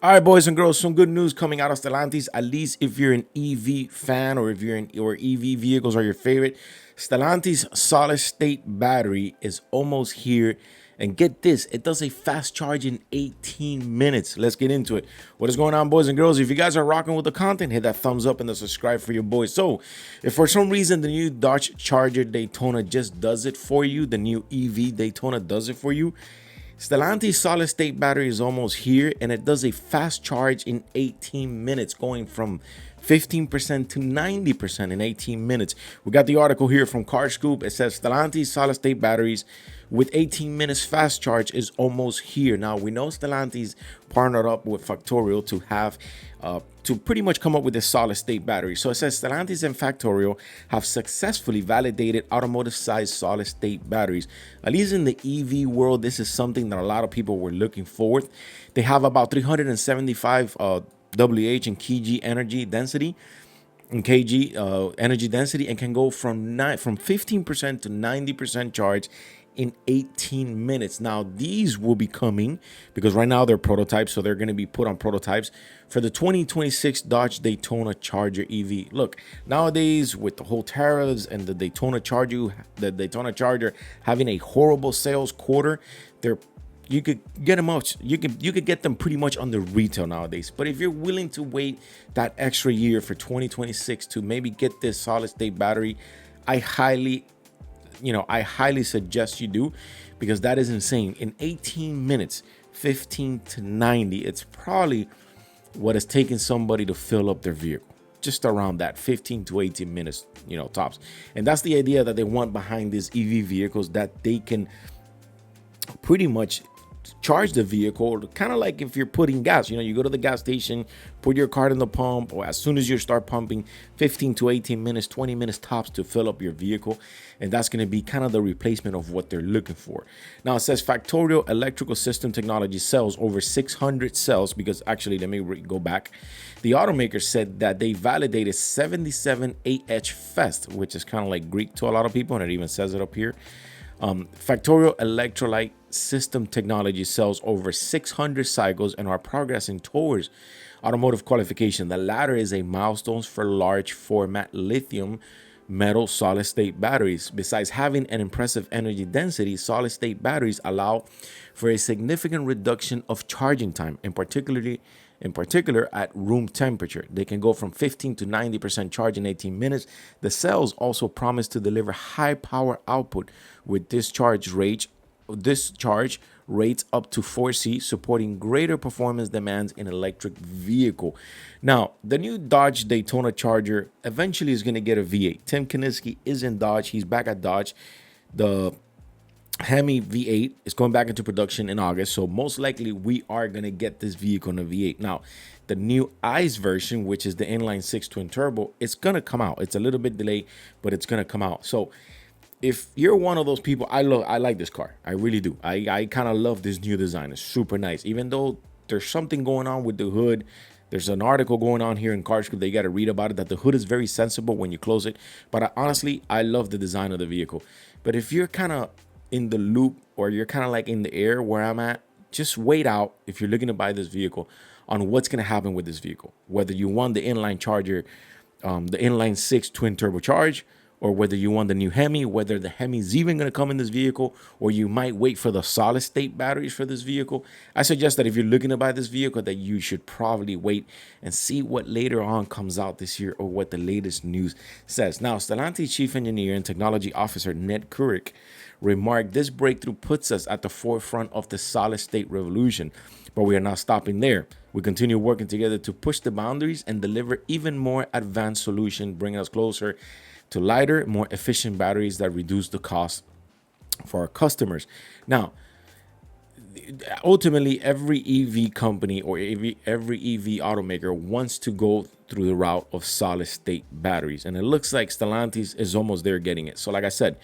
All right, boys and girls, some good news coming out of Stellantis. At least if you're an EV fan or if you're in or EV vehicles are your favorite, Stellantis solid state battery is almost here. And get this, it does a fast charge in 18 minutes. Let's get into it. What is going on, boys and girls? If you guys are rocking with the content, hit that thumbs up and the subscribe for your boys. So, if for some reason the new Dodge Charger Daytona just does it for you, the new EV Daytona does it for you, Stellantis solid state battery is almost here and it does a fast charge in 18 minutes, going from 15% to 90% in 18 minutes. We got the article here from Car Scoop. It says Stellantis solid state batteries with 18 minutes fast charge is almost here. Now, we know Stellantis partnered up with Factorial to pretty much come up with a solid state battery. So it says Stellantis and Factorial have successfully validated automotive size solid state batteries. At least in the EV world, this is something that a lot of people were looking forward. They have about 375 WH and kg energy density energy density, and can go from 15% to 90% charge in 18 minutes. Now, these will be coming because right now they're prototypes, so they're going to be put on prototypes for the 2026 Dodge Daytona Charger EV. Look, nowadays with the whole tariffs and the Daytona Charger having a horrible sales quarter, they're you could get them out. You could get them pretty much on the retail nowadays. But if you're willing to wait that extra year for 2026 to maybe get this solid state battery, I highly suggest you do, because that is insane. In 18 minutes, 15 to 90, it's probably what is taking somebody to fill up their vehicle. Just around that 15 to 18 minutes, tops. And that's the idea that they want behind these EV vehicles, that they can pretty much charge the vehicle, kind of like if you're putting gas. You go to the gas station, put your card in the pump, or as soon as you start pumping, 15 to 18 minutes, 20 minutes tops to fill up your vehicle. And that's going to be kind of the replacement of what they're looking for. Now, it says Factorial Electrical System Technology sells over 600 cells, because actually, let me go back. The automaker said that they validated 77 AH Fest, which is kind of like Greek to a lot of people, and it even says it up here. Factorial Electrolyte System Technology sells over 600 cycles and are progressing towards automotive qualification. The latter is a milestone for large format lithium metal solid state batteries. Besides having an impressive energy density, solid state batteries allow for a significant reduction of charging time, in particular at room temperature. They can go from 15 to 90% charge in 18 minutes. The cells also promise to deliver high power output with discharge rates up to 4C, supporting greater performance demands in electric vehicle. Now, the new Dodge Daytona Charger eventually is going to get a V8. Tim Kuniski is in Dodge. He's back at Dodge. The Hemi V8 is going back into production in August, so most likely we are going to get this vehicle in a V8. Now, the new ICE version, which is the inline six twin turbo, it's going to come out. It's a little bit delayed, but it's going to come out. So if you're one of those people, I like this car. I really do. I kind of love this new design. It's super nice. Even though there's something going on with the hood, there's an article going on here in Car Scoop that you got to read about it, that the hood is very sensible when you close it. But honestly, I love the design of the vehicle. But if you're kind of in the loop, or you're kind of like in the air where I'm at, just wait out if you're looking to buy this vehicle on what's going to happen with this vehicle. Whether you want the inline charger, the inline six twin turbocharge, or whether you want the new Hemi, whether the Hemi is even going to come in this vehicle, or you might wait for the solid state batteries for this vehicle. I suggest that if you're looking to buy this vehicle, that you should probably wait and see what later on comes out this year, or what the latest news says. Now, Stellantis Chief Engineer and Technology Officer Ned Couric remarked, "This breakthrough puts us at the forefront of the solid state revolution, but we are not stopping there. We continue working together to push the boundaries and deliver even more advanced solutions, bringing us closer to lighter, more efficient batteries that reduce the cost for our customers." Now, ultimately, every EV company or every EV automaker wants to go through the route of solid state batteries, and it looks like Stellantis is almost there getting it. So like I said,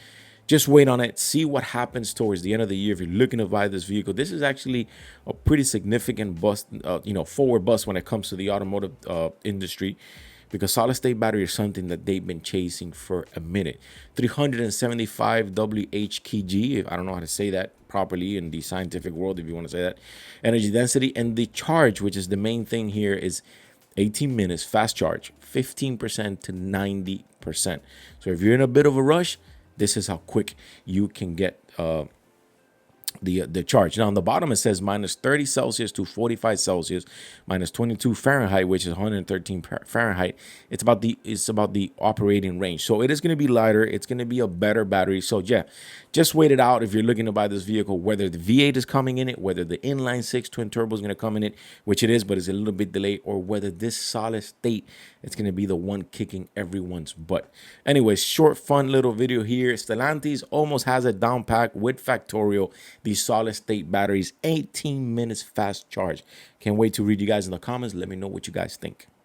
just wait on it, see what happens towards the end of the year. If you're looking to buy this vehicle, this is actually a pretty significant bust, forward bust when it comes to the automotive industry, because solid state battery is something that they've been chasing for a minute. 375 WHkg, I don't know how to say that properly in the scientific world, if you want to say that, energy density. And the charge, which is the main thing here, is 18 minutes fast charge, 15% to 90%. So if you're in a bit of a rush, this is how quick you can get the charge. Now on the bottom it says minus 30 Celsius to 45 Celsius, minus 22 Fahrenheit, which is 113 Fahrenheit. It's about the operating range. So it is going to be lighter. It's going to be a better battery. So yeah, just wait it out if you're looking to buy this vehicle, whether the V8 is coming in it, whether the inline six twin turbo is going to come in it, which it is, but it's a little bit delayed, or whether this solid state, it's going to be the one kicking everyone's butt. Anyways, short, fun little video here. Stellantis almost has it down packed with Factorial. These solid state batteries, 18 minutes fast charge. Can't wait to read you guys in the comments. Let me know what you guys think.